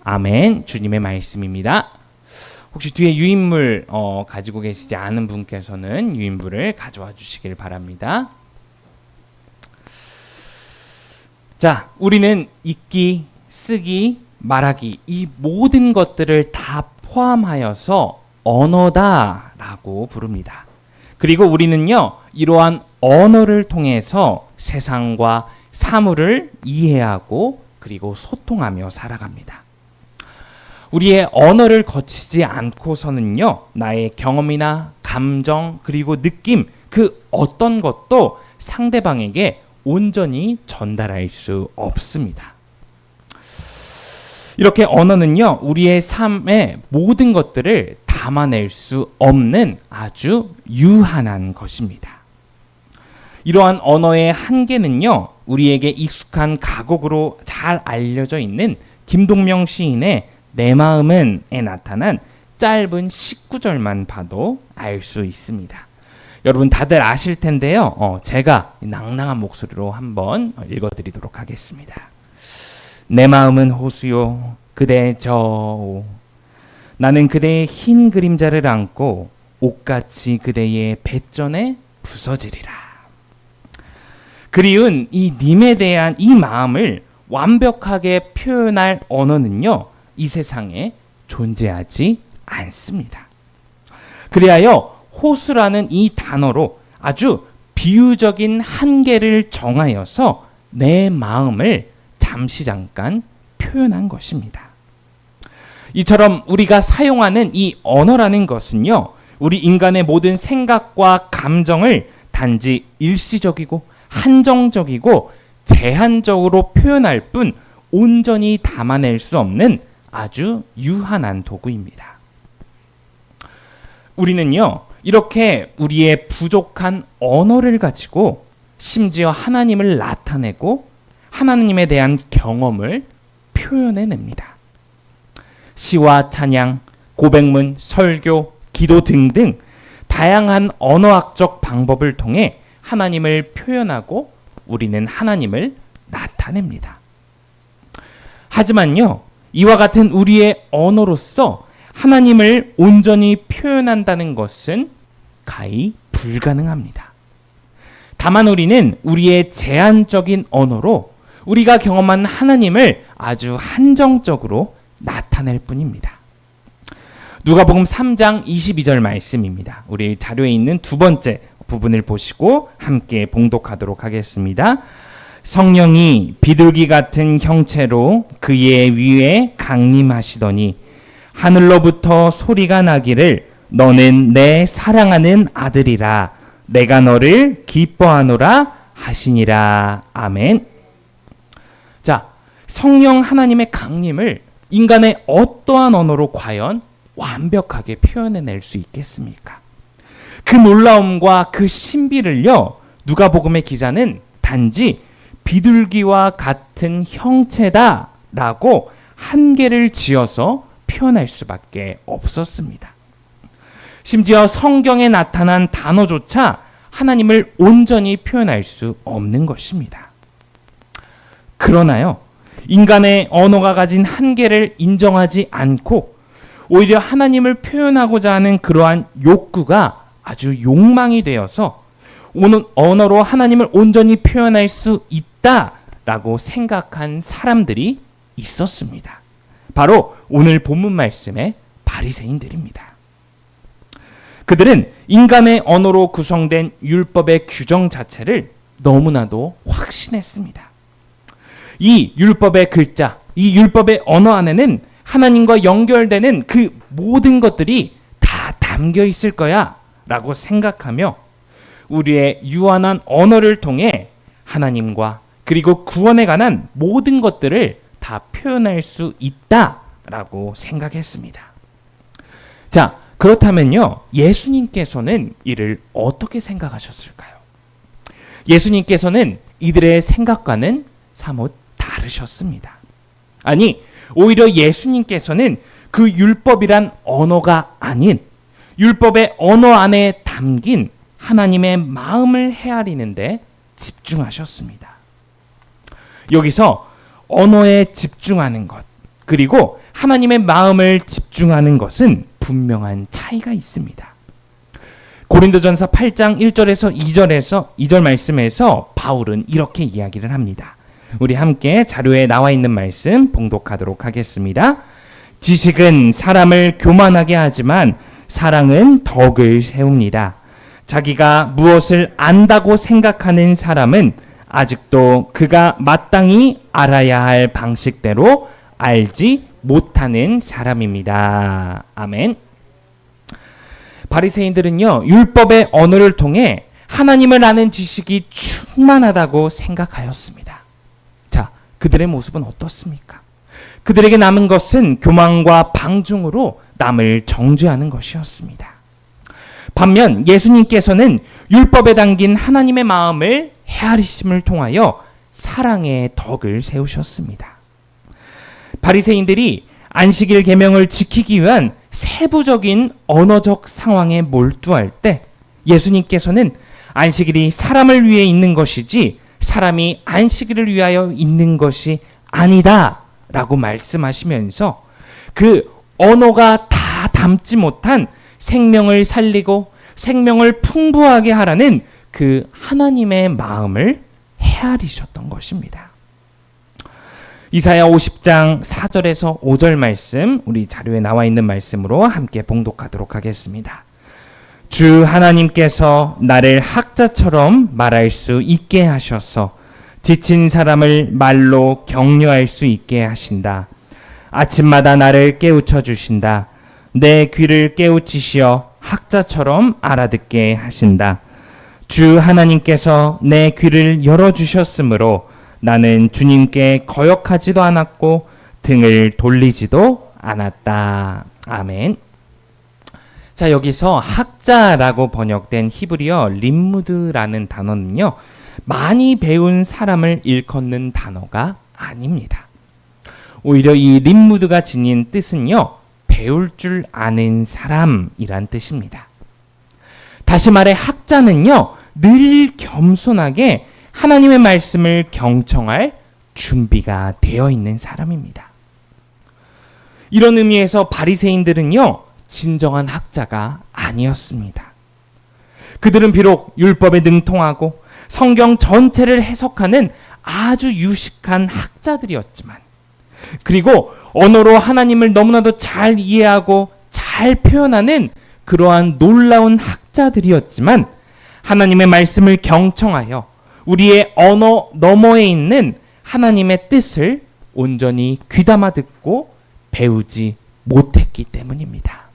아멘. 주님의 말씀입니다. 혹시 뒤에 유인물 가지고 계시지 않은 분께서는 유인물을 가져와 주시길 바랍니다. 자, 우리는 읽기, 쓰기, 말하기 이 모든 것들을 다 포함하여서 언어다라고 부릅니다. 그리고 우리는요, 이러한 언어를 통해서 세상과 사물을 이해하고 그리고 소통하며 살아갑니다. 우리의 언어를 거치지 않고서는요, 나의 경험이나 감정 그리고 느낌 그 어떤 것도 상대방에게 온전히 전달할 수 없습니다. 이렇게 언어는요, 우리의 삶의 모든 것들을 담아낼 수 없는 아주 유한한 것입니다. 이러한 언어의 한계는요, 우리에게 익숙한 가곡으로 잘 알려져 있는 김동명 시인의 내 마음은에 나타난 짧은 19절만 봐도 알 수 있습니다. 여러분 다들 아실 텐데요. 제가 낭낭한 목소리로 한번 읽어드리도록 하겠습니다. 내 마음은 호수요 그대 저오 나는 그대의 흰 그림자를 안고 옷같이 그대의 배전에 부서지리라. 그리운 이 님에 대한 이 마음을 완벽하게 표현할 언어는요, 이 세상에 존재하지 않습니다. 그리하여 호수라는 이 단어로 아주 비유적인 한계를 정하여서 내 마음을 잠시 잠깐 표현한 것입니다. 이처럼 우리가 사용하는 이 언어라는 것은요, 우리 인간의 모든 생각과 감정을 단지 일시적이고 한정적이고 제한적으로 표현할 뿐 온전히 담아낼 수 없는 아주 유한한 도구입니다. 우리는요, 이렇게 우리의 부족한 언어를 가지고 심지어 하나님을 나타내고 하나님에 대한 경험을 표현해냅니다. 시와 찬양, 고백문, 설교, 기도 등등 다양한 언어학적 방법을 통해 하나님을 표현하고 우리는 하나님을 나타냅니다. 하지만요, 이와 같은 우리의 언어로서 하나님을 온전히 표현한다는 것은 가히 불가능합니다. 다만 우리는 우리의 제한적인 언어로 우리가 경험한 하나님을 아주 한정적으로 나타낼 뿐입니다. 누가복음 3장 22절 말씀입니다. 우리 자료에 있는 두 번째 부분을 보시고 함께 봉독하도록 하겠습니다. 성령이 비둘기 같은 형체로 그의 위에 강림하시더니 하늘로부터 소리가 나기를 너는 내 사랑하는 아들이라 내가 너를 기뻐하노라 하시니라. 아멘. 자, 성령 하나님의 강림을 인간의 어떠한 언어로 과연 완벽하게 표현해낼 수 있겠습니까? 그 놀라움과 그 신비를요, 누가복음의 기자는 단지 비둘기와 같은 형체다라고 한계를 지어서 표현할 수밖에 없었습니다. 심지어 성경에 나타난 단어조차 하나님을 온전히 표현할 수 없는 것입니다. 그러나요, 인간의 언어가 가진 한계를 인정하지 않고 오히려 하나님을 표현하고자 하는 그러한 욕구가 아주 욕망이 되어서 언어로 하나님을 온전히 표현할 수 있다라고 생각한 사람들이 있었습니다. 바로 오늘 본문 말씀의 바리새인들입니다. 그들은 인간의 언어로 구성된 율법의 규정 자체를 너무나도 확신했습니다. 이 율법의 글자, 이 율법의 언어 안에는 하나님과 연결되는 그 모든 것들이 다 담겨 있을 거야 라고 생각하며 우리의 유한한 언어를 통해 하나님과 그리고 구원에 관한 모든 것들을 다 표현할 수 있다라고 생각했습니다. 자, 그렇다면요, 예수님께서는 이를 어떻게 생각하셨을까요? 예수님께서는 이들의 생각과는 사뭇 다르셨습니다. 아니, 오히려 예수님께서는 그 율법이란 언어가 아닌 율법의 언어 안에 담긴 하나님의 마음을 헤아리는 데 집중하셨습니다. 여기서 언어에 집중하는 것, 그리고 하나님의 마음을 집중하는 것은 분명한 차이가 있습니다. 고린도전서 8장 1절에서 2절 말씀에서 바울은 이렇게 이야기를 합니다. 우리 함께 자료에 나와 있는 말씀 봉독하도록 하겠습니다. 지식은 사람을 교만하게 하지만 사랑은 덕을 세웁니다. 자기가 무엇을 안다고 생각하는 사람은 아직도 그가 마땅히 알아야 할 방식대로 알지 못하는 사람입니다. 아멘. 바리새인들은요, 율법의 언어를 통해 하나님을 아는 지식이 충만하다고 생각하였습니다. 자, 그들의 모습은 어떻습니까? 그들에게 남은 것은 교만과 방종으로 남을 정죄하는 것이었습니다. 반면 예수님께서는 율법에 담긴 하나님의 마음을 헤아리심을 통하여 사랑의 덕을 세우셨습니다. 바리새인들이 안식일 계명을 지키기 위한 세부적인 언어적 상황에 몰두할 때 예수님께서는 안식일이 사람을 위해 있는 것이지 사람이 안식일을 위하여 있는 것이 아니다 라고 말씀하시면서 그 언어가 다 담지 못한 생명을 살리고 생명을 풍부하게 하라는 그 하나님의 마음을 헤아리셨던 것입니다. 이사야 50장 4절에서 5절 말씀, 우리 자료에 나와 있는 말씀으로 함께 봉독하도록 하겠습니다. 주 하나님께서 나를 학자처럼 말할 수 있게 하셔서 지친 사람을 말로 격려할 수 있게 하신다. 아침마다 나를 깨우쳐 주신다. 내 귀를 깨우치시어 학자처럼 알아듣게 하신다. 주 하나님께서 내 귀를 열어주셨으므로 나는 주님께 거역하지도 않았고 등을 돌리지도 않았다. 아멘. 자, 여기서 학자라고 번역된 히브리어 림무드라는 단어는요, 많이 배운 사람을 일컫는 단어가 아닙니다. 오히려 이 림무드가 지닌 뜻은요, 배울 줄 아는 사람이란 뜻입니다. 다시 말해 학자는요, 늘 겸손하게 하나님의 말씀을 경청할 준비가 되어 있는 사람입니다. 이런 의미에서 바리새인들은요, 진정한 학자가 아니었습니다. 그들은 비록 율법에 능통하고 성경 전체를 해석하는 아주 유식한 학자들이었지만, 그리고 언어로 하나님을 너무나도 잘 이해하고 잘 표현하는 그러한 놀라운 학자들이었지만, 하나님의 말씀을 경청하여 우리의 언어 너머에 있는 하나님의 뜻을 온전히 귀담아 듣고 배우지 못했기 때문입니다.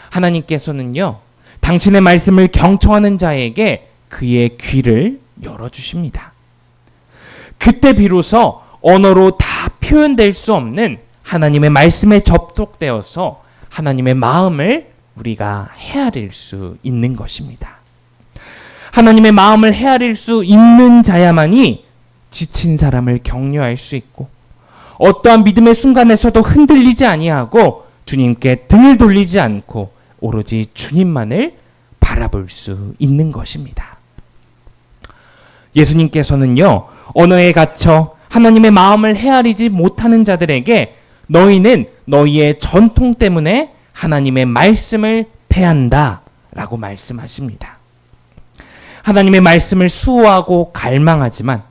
하나님께서는요, 당신의 말씀을 경청하는 자에게 그의 귀를 열어주십니다. 그때 비로소 언어로 다 표현될 수 없는 하나님의 말씀에 접촉되어서 하나님의 마음을 우리가 헤아릴 수 있는 것입니다. 하나님의 마음을 헤아릴 수 있는 자야만이 지친 사람을 격려할 수 있고, 어떠한 믿음의 순간에서도 흔들리지 아니하고 주님께 등을 돌리지 않고 오로지 주님만을 바라볼 수 있는 것입니다. 예수님께서는요, 언어에 갇혀 하나님의 마음을 헤아리지 못하는 자들에게 너희는 너희의 전통 때문에 하나님의 말씀을 패한다 라고 말씀하십니다. 하나님의 말씀을 수호하고 갈망하지만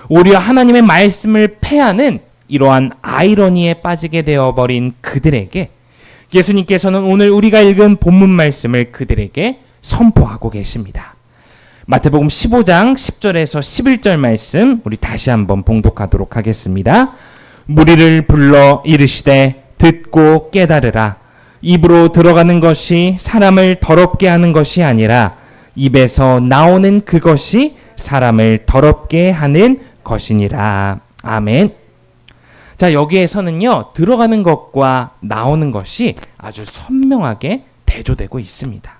오히려 하나님의 말씀을 패하는 이러한 아이러니에 빠지게 되어버린 그들에게 예수님께서는 오늘 우리가 읽은 본문 말씀을 그들에게 선포하고 계십니다. 마태복음 15장 10절에서 11절 말씀 우리 다시 한번 봉독하도록 하겠습니다. 무리를 불러 이르시되 듣고 깨달으라. 입으로 들어가는 것이 사람을 더럽게 하는 것이 아니라 입에서 나오는 그것이 사람을 더럽게 하는 것이니라. 아멘. 자, 여기에서는요, 들어가는 것과 나오는 것이 아주 선명하게 대조되고 있습니다.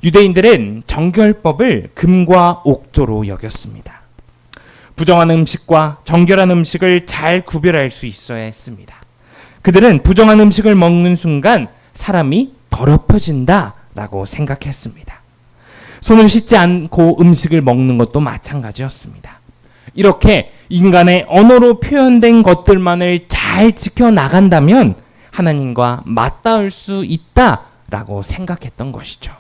유대인들은 정결법을 금과 옥조로 여겼습니다. 부정한 음식과 정결한 음식을 잘 구별할 수 있어야 했습니다. 그들은 부정한 음식을 먹는 순간 사람이 더럽혀진다라고 생각했습니다. 손을 씻지 않고 음식을 먹는 것도 마찬가지였습니다. 이렇게 인간의 언어로 표현된 것들만을 잘 지켜나간다면 하나님과 맞닿을 수 있다라고 생각했던 것이죠.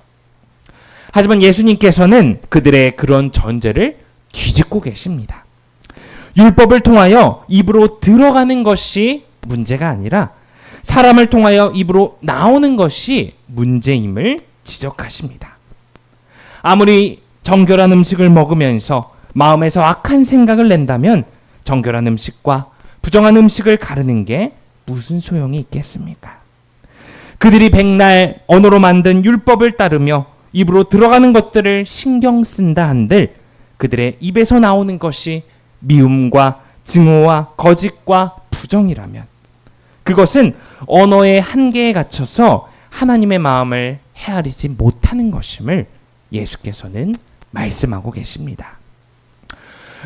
하지만 예수님께서는 그들의 그런 전제를 뒤집고 계십니다. 율법을 통하여 입으로 들어가는 것이 문제가 아니라 사람을 통하여 입으로 나오는 것이 문제임을 지적하십니다. 아무리 정결한 음식을 먹으면서 마음에서 악한 생각을 낸다면 정결한 음식과 부정한 음식을 가르는 게 무슨 소용이 있겠습니까? 그들이 백날 언어로 만든 율법을 따르며 입으로 들어가는 것들을 신경 쓴다 한들 그들의 입에서 나오는 것이 미움과 증오와 거짓과 부정이라면 그것은 언어의 한계에 갇혀서 하나님의 마음을 헤아리지 못하는 것임을 예수께서는 말씀하고 계십니다.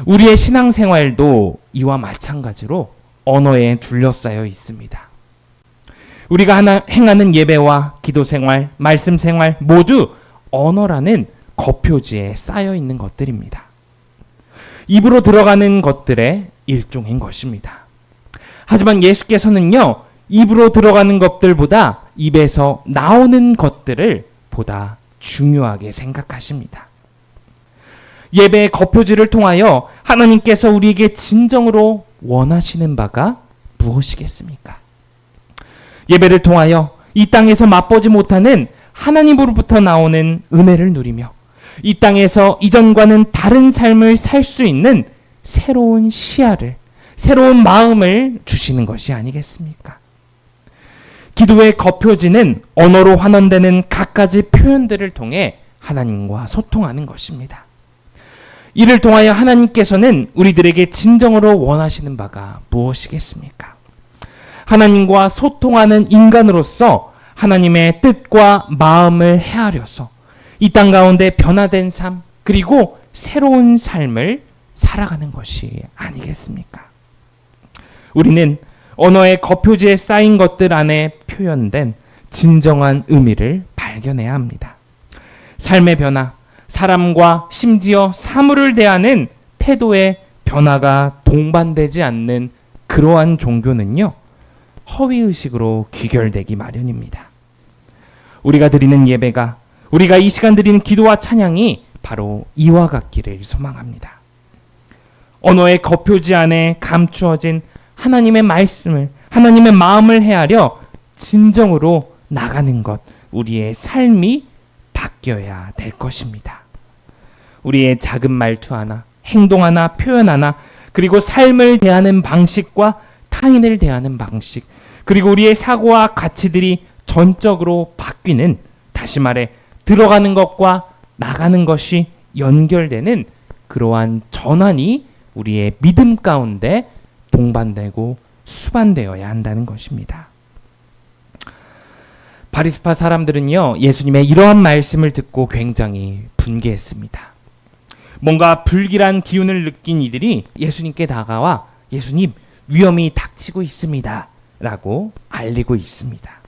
우리의 신앙생활도 이와 마찬가지로 언어에 둘러싸여 있습니다. 우리가 행하는 예배와 기도생활, 말씀생활 모두 언어라는 겉표지에 쌓여 있는 것들입니다. 입으로 들어가는 것들의 일종인 것입니다. 하지만 예수께서는요, 입으로 들어가는 것들보다 입에서 나오는 것들을 보다 중요하게 생각하십니다. 예배의 겉표지를 통하여 하나님께서 우리에게 진정으로 원하시는 바가 무엇이겠습니까? 예배를 통하여 이 땅에서 맛보지 못하는 하나님으로부터 나오는 은혜를 누리며 이 땅에서 이전과는 다른 삶을 살 수 있는 새로운 시야를, 새로운 마음을 주시는 것이 아니겠습니까? 기도의 겉표지는 언어로 환원되는 갖가지 표현들을 통해 하나님과 소통하는 것입니다. 이를 통하여 하나님께서는 우리들에게 진정으로 원하시는 바가 무엇이겠습니까? 하나님과 소통하는 인간으로서 하나님의 뜻과 마음을 헤아려서 이 땅 가운데 변화된 삶 그리고 새로운 삶을 살아가는 것이 아니겠습니까? 우리는 언어의 겉표지에 쌓인 것들 안에 표현된 진정한 의미를 발견해야 합니다. 삶의 변화, 사람과 심지어 사물을 대하는 태도의 변화가 동반되지 않는 그러한 종교는요, 허위의식으로 귀결되기 마련입니다. 우리가 드리는 예배가, 우리가 이 시간 드리는 기도와 찬양이 바로 이와 같기를 소망합니다. 언어의 겉표지 안에 감추어진 하나님의 말씀을, 하나님의 마음을 헤아려 진정으로 나가는 것, 우리의 삶이 바뀌어야 될 것입니다. 우리의 작은 말투 하나, 행동 하나, 표현 하나, 그리고 삶을 대하는 방식과 타인을 대하는 방식, 그리고 우리의 사고와 가치들이 전적으로 바뀌는, 다시 말해 들어가는 것과 나가는 것이 연결되는 그러한 전환이 우리의 믿음 가운데 동반되고 수반되어야 한다는 것입니다. 바리새파 사람들은요, 예수님의 이러한 말씀을 듣고 굉장히 분개했습니다. 뭔가 불길한 기운을 느낀 이들이 예수님께 다가와 예수님, 위험이 닥치고 있습니다 라고 알리고 있습니다.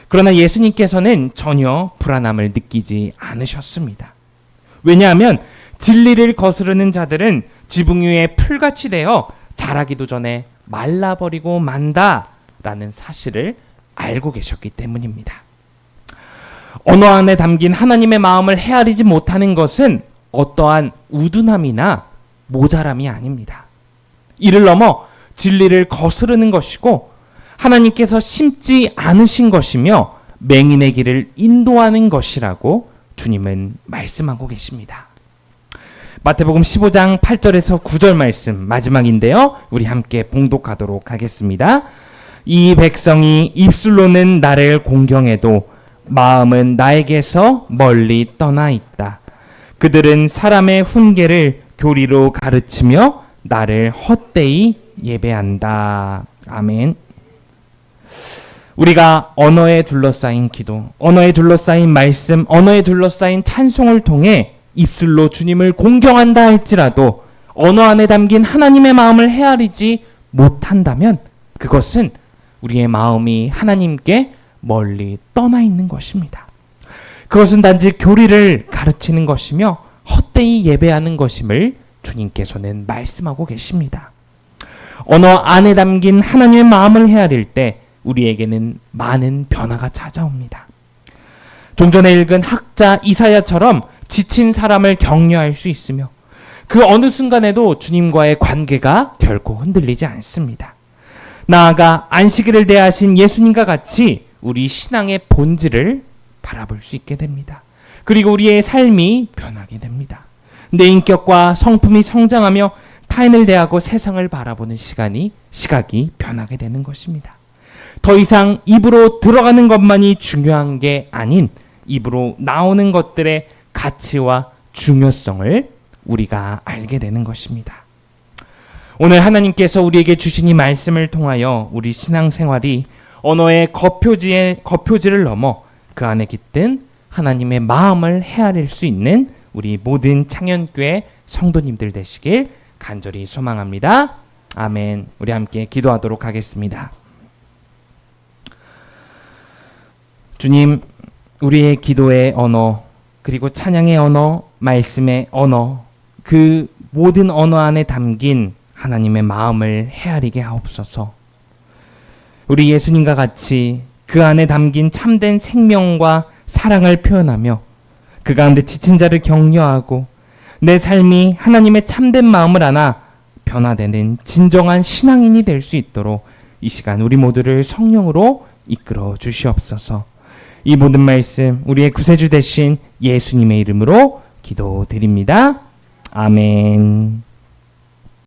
그러나 예수님께서는 전혀 불안함을 느끼지 않으셨습니다. 왜냐하면 진리를 거스르는 자들은 지붕 위에 풀같이 되어 자라기도 전에 말라버리고 만다라는 사실을 알고 계셨기 때문입니다. 언어 안에 담긴 하나님의 마음을 헤아리지 못하는 것은 어떠한 우둔함이나 모자람이 아닙니다. 이를 넘어 진리를 거스르는 것이고 하나님께서 심지 않으신 것이며 맹인의 길을 인도하는 것이라고 주님은 말씀하고 계십니다. 마태복음 15장 8절에서 9절 말씀 마지막인데요. 우리 함께 봉독하도록 하겠습니다. 이 백성이 입술로는 나를 공경해도 마음은 나에게서 멀리 떠나 있다. 그들은 사람의 훈계를 교리로 가르치며 나를 헛되이 예배한다. 아멘. 우리가 언어에 둘러싸인 기도, 언어에 둘러싸인 말씀, 언어에 둘러싸인 찬송을 통해 입술로 주님을 공경한다 할지라도 언어 안에 담긴 하나님의 마음을 헤아리지 못한다면 그것은 우리의 마음이 하나님께 멀리 떠나 있는 것입니다. 그것은 단지 교리를 가르치는 것이며 헛되이 예배하는 것임을 주님께서는 말씀하고 계십니다. 언어 안에 담긴 하나님의 마음을 헤아릴 때 우리에게는 많은 변화가 찾아옵니다. 좀 전에 읽은 학자 이사야처럼 지친 사람을 격려할 수 있으며 그 어느 순간에도 주님과의 관계가 결코 흔들리지 않습니다. 나아가 안식일을 대하신 예수님과 같이 우리 신앙의 본질을 바라볼 수 있게 됩니다. 그리고 우리의 삶이 변하게 됩니다. 내 인격과 성품이 성장하며 타인을 대하고 세상을 바라보는 시각이 변하게 되는 것입니다. 더 이상 입으로 들어가는 것만이 중요한 게 아닌 입으로 나오는 것들의 가치와 중요성을 우리가 알게 되는 것입니다. 오늘 하나님께서 우리에게 주신 이 말씀을 통하여 우리 신앙생활이 언어의 겉표지를 넘어 그 안에 깃든 하나님의 마음을 헤아릴 수 있는 우리 모든 창현교회 성도님들 되시길 간절히 소망합니다. 아멘. 우리 함께 기도하도록 하겠습니다. 주님, 우리의 기도의 언어, 그리고 찬양의 언어, 말씀의 언어, 그 모든 언어 안에 담긴 하나님의 마음을 헤아리게 하옵소서. 우리 예수님과 같이 그 안에 담긴 참된 생명과 사랑을 표현하며 그 가운데 지친 자를 격려하고 내 삶이 하나님의 참된 마음을 안아 변화되는 진정한 신앙인이 될 수 있도록 이 시간 우리 모두를 성령으로 이끌어 주시옵소서. 이 모든 말씀 우리의 구세주 되신 예수님의 이름으로 기도드립니다. 아멘.